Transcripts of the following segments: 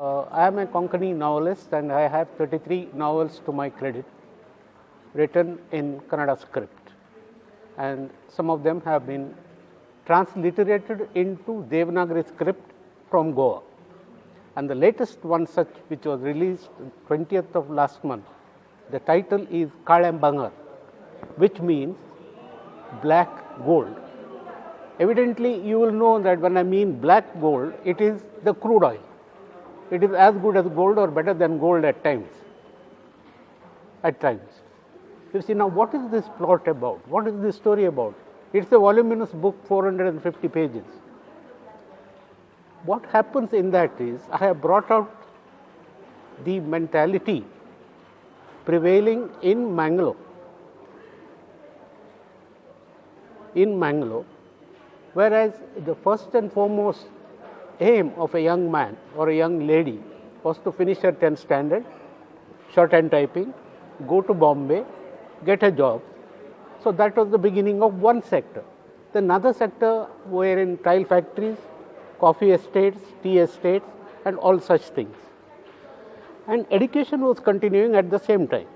I am a Konkani novelist and I have 33 novels to my credit written in Kannada script, and some of them have been transliterated into Devanagari script from Goa. And the latest one such, which was released 20th of last month, the title is KALLEM, which means black gold. Evidently, you will know that when I mean black gold, it is the crude oil. It is as good as gold or better than gold at times. You see, now what is this plot about? What is this story about? It's a voluminous book, 450 pages. What happens in that is, I have brought out the mentality prevailing in Mangalore. Whereas the first and foremost aim of a young man or a young lady was to finish her 10th standard, shorthand typing, go to Bombay, get a job. So that was the beginning of one sector. Then another sector were in tile factories, coffee estates, tea estates, and all such things. And education was continuing at the same time.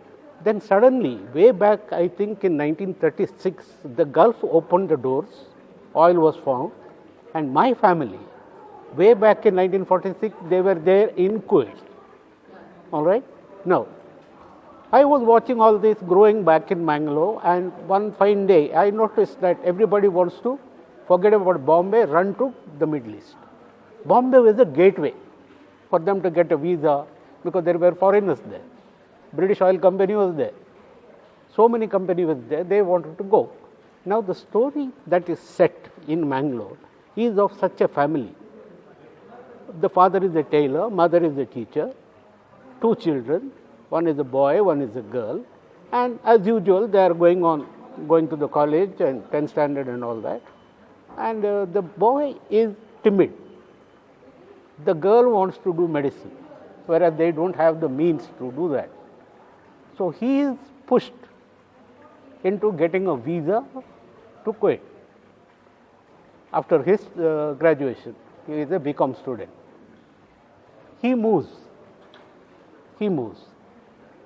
Then suddenly, way back, I think in 1936, the Gulf opened the doors, oil was found, and my family, way back in 1946, they were there in Kuwait. All right? Now, I was watching all this growing back in Mangalore, and one fine day, I noticed that everybody wants to forget about Bombay, run to the Middle East. Bombay was a gateway for them to get a visa because there were foreigners there. British Oil Company was there. So many companies were there, they wanted to go. Now, the story that is set in Mangalore is of such a family. The father is a tailor, mother is a teacher, 2 children, one is a boy, one is a girl, and as usual, they are going to the college and 10th standard and all that. And the boy is timid. The girl wants to do medicine, whereas they don't have the means to do that. So he is pushed into getting a visa to Kuwait after his graduation. He is a BCom student. He moves.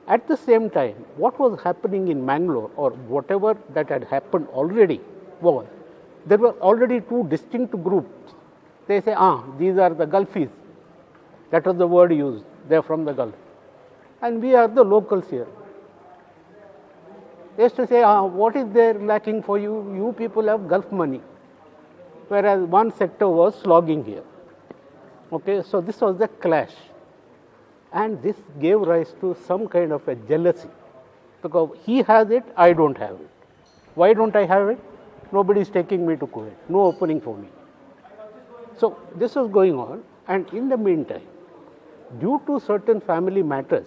At the same time, what was happening in Mangalore, or whatever that had happened already, was there were already 2 distinct groups. They say, these are the Gulfies. That was the word used. They are from the Gulf. And we are the locals here. They used to say, what is there lacking for you? You people have Gulf money. Whereas one sector was slogging here. Okay, so this was the clash. And this gave rise to some kind of a jealousy. Because he has it, I don't have it. Why don't I have it? Nobody is taking me to Kuwait. No opening for me. So this was going on, and in the meantime, due to certain family matters,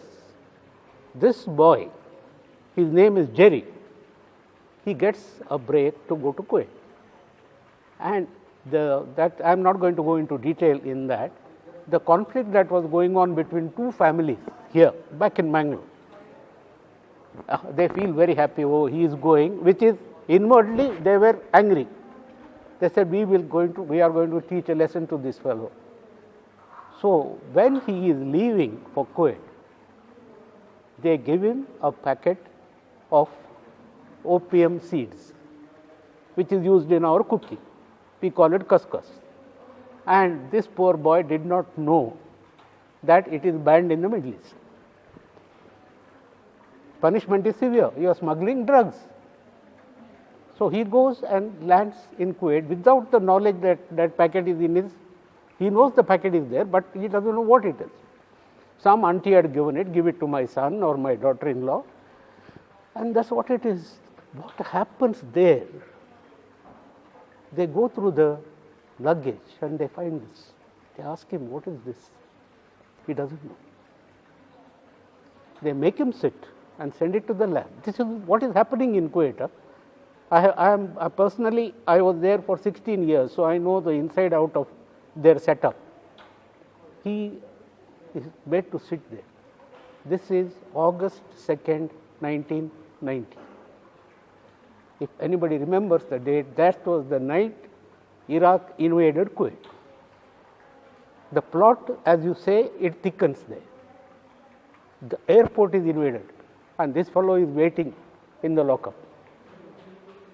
this boy, his name is Jerry, he gets a break to go to Kuwait. And that I am not going to go into detail in that. The conflict that was going on between 2 families here, back in Mangalore, they feel very happy, he is going, which is inwardly they were angry. They said, we are going to teach a lesson to this fellow. So when he is leaving for Kuwait, they give him a packet of opium seeds, which is used in our cooking. We call it kaskas. And this poor boy did not know that it is banned in the Middle East. Punishment is severe. You are smuggling drugs. So he goes and lands in Kuwait without the knowledge that that packet is in his. He knows the packet is there, but he doesn't know what it is. Some auntie had given it, give it to my son or my daughter-in-law, and that's what it is. What happens there? They go through the luggage and they find this. They ask him, what is this? He doesn't know. They make him sit and send it to the lab. This is what is happening in Kuwait. Personally, I was there for 16 years, so I know the inside out of their setup. He is made to sit there. This is August 2nd, 1990. If anybody remembers the date, that was the night Iraq invaded Kuwait. The plot, as you say, it thickens there. The airport is invaded and this fellow is waiting in the lockup.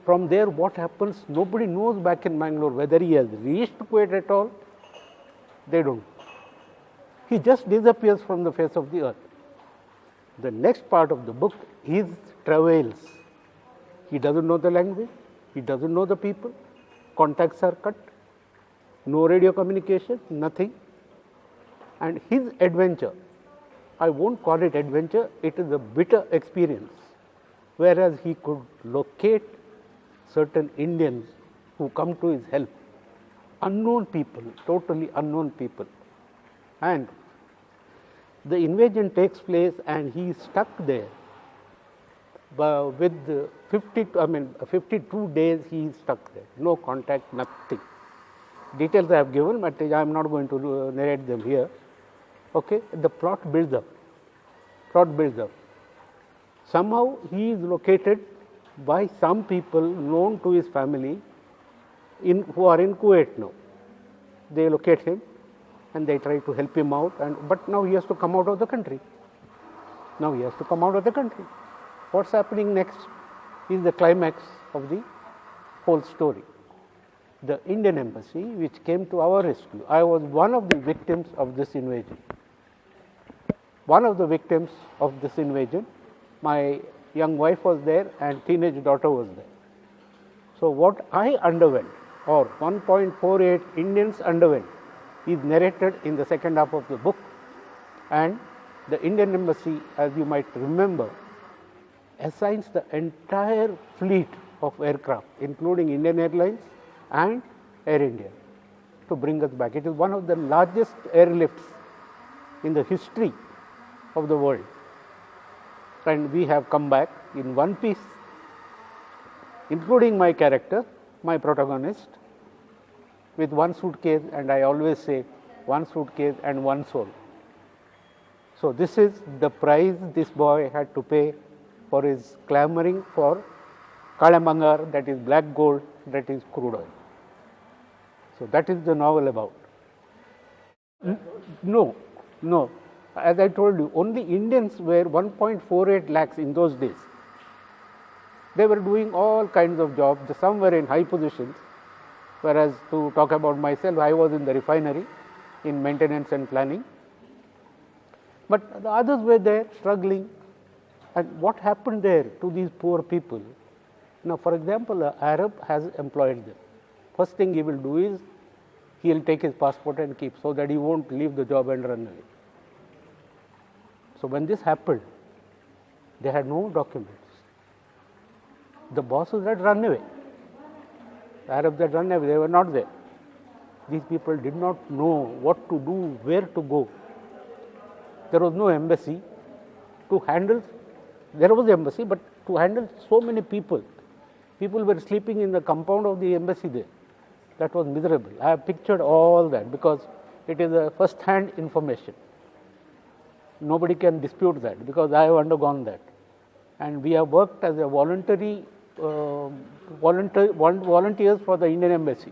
From there, what happens? Nobody knows back in Bangalore whether he has reached Kuwait at all. They don't. He just disappears from the face of the earth. The next part of the book, his travails. He doesn't know the language, he doesn't know the people, contacts are cut, no radio communication, nothing. And his adventure, I won't call it adventure, it is a bitter experience. Whereas he could locate certain Indians who come to his help, unknown people, totally unknown people. And the invasion takes place and he is stuck there. With 52 days he is stuck there, no contact, nothing. Details I have given, but I am not going to narrate them here. Okay, the plot builds up. Somehow he is located by some people known to his family who are in Kuwait now. They locate him and they try to help him out, but now he has to come out of the country. What's happening next is the climax of the whole story. The Indian embassy, which came to our rescue. I was one of the victims of this invasion. My young wife was there and teenage daughter was there. So what I underwent, or 1.48 Indians underwent, is narrated in the second half of the book. And the Indian embassy, as you might remember, assigns the entire fleet of aircraft, including Indian Airlines and Air India, to bring us back. It is one of the largest airlifts in the history of the world. And we have come back in one piece, including my character, my protagonist, with one suitcase, and I always say one suitcase and one soul. So this is the price this boy had to pay for his clamoring for KALLEM BHANGAAR, that is black gold, that is crude oil. So that is the novel about. No. As I told you, only Indians were 1.48 lakhs in those days. They were doing all kinds of jobs. Some were in high positions, whereas to talk about myself, I was in the refinery in maintenance and planning. But the others were there struggling. And what happened there to these poor people? Now, for example, an Arab has employed them. First thing he will do is, he will take his passport and keep, so that he won't leave the job and run away. So when this happened, they had no documents. The bosses had run away. The Arabs had run away, they were not there. These people did not know what to do, where to go. There was no embassy to handle. There was an embassy, but to handle so many people. People were sleeping in the compound of the embassy there. That was miserable. I have pictured all that because it is a first-hand information. Nobody can dispute that because I have undergone that. And we have worked as a volunteers for the Indian Embassy.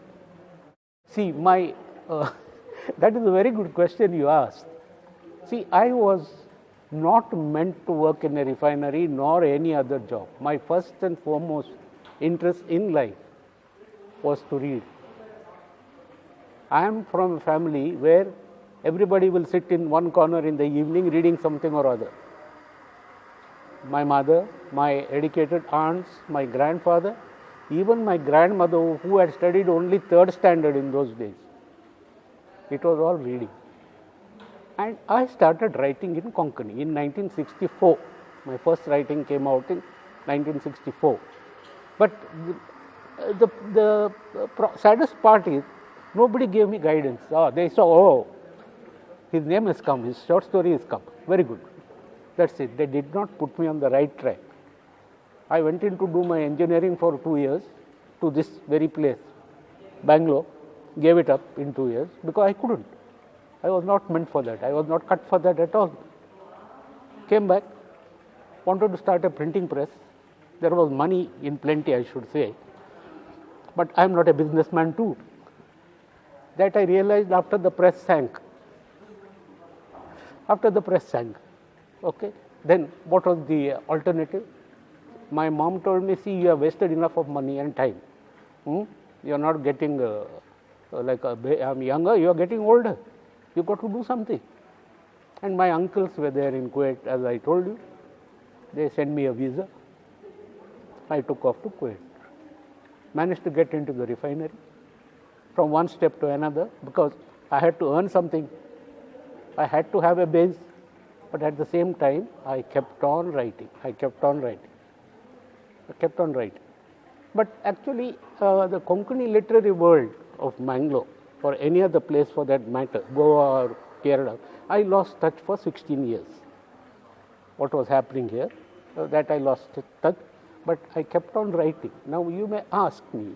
See, that is a very good question you asked. See, I was not meant to work in a refinery nor any other job. My first and foremost interest in life was to read. I am from a family where everybody will sit in one corner in the evening reading something or other. My mother, my educated aunts, my grandfather, even my grandmother, who had studied only 3rd standard in those days. It was all reading. And I started writing in Konkani in 1964. My first writing came out in 1964. But the saddest part is, nobody gave me guidance. They saw, his name has come, his short story has come. Very good. That's it. They did not put me on the right track. I went in to do my engineering for 2 years to this very place, Bangalore. Gave it up in 2 years because I couldn't. I was not meant for that. I was not cut for that at all. Came back, wanted to start a printing press. There was money in plenty, I should say. But I am not a businessman too. That I realized after the press sank. After the press sank. Okay. Then what was the alternative? My mom told me, see, you have wasted enough of money and time. You are not getting I'm younger, you are getting older. You got to do something. And my uncles were there in Kuwait, as I told you. They sent me a visa. I took off to Kuwait. Managed to get into the refinery from one step to another because I had to earn something. I had to have a base, but at the same time, I kept on writing. But actually, the Konkani literary world of Mangalore, or any other place for that matter, Goa or Kerala, I lost touch for 16 years. What was happening here, that I lost touch, but I kept on writing. Now you may ask me,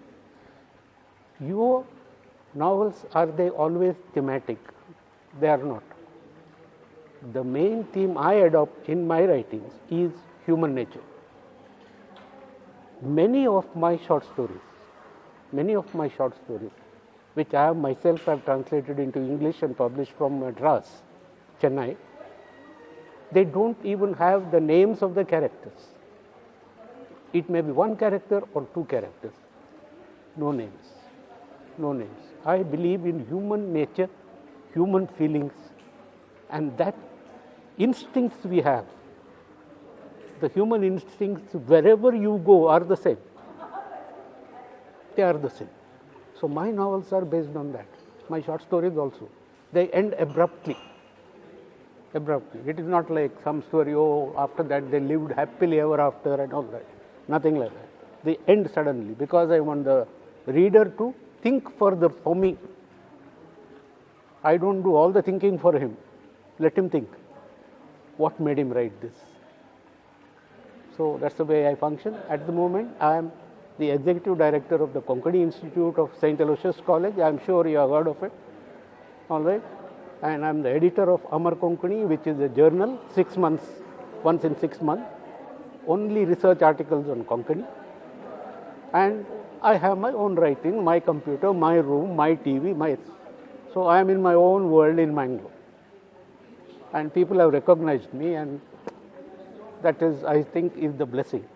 your novels, are they always thematic? They are not. The main theme I adopt in my writings is human nature. Many of my short stories, which I have myself have translated into English and published from Madras, Chennai, they don't even have the names of the characters. It may be one character or two characters. No names. I believe in human nature, human feelings, and that instincts we have. The human instincts, wherever you go, are the same. They are the same. So my novels are based on that. My short stories also. They end abruptly. It is not like some story, after that they lived happily ever after and all that. Nothing like that. They end suddenly because I want the reader to think further for me. I don't do all the thinking for him. Let him think. What made him write this? So that's the way I function. At the moment, I am the executive director of the Konkani Institute of St. Aloysius College. I am sure you have heard of it. All right. And I am the editor of Amar Konkani, which is a journal, 6 months, once in 6 months, only research articles on Konkani. And I have my own writing, my computer, my room, my TV, so I am in my own world in Mangalore. And people have recognized me, and that is, I think, is the blessing.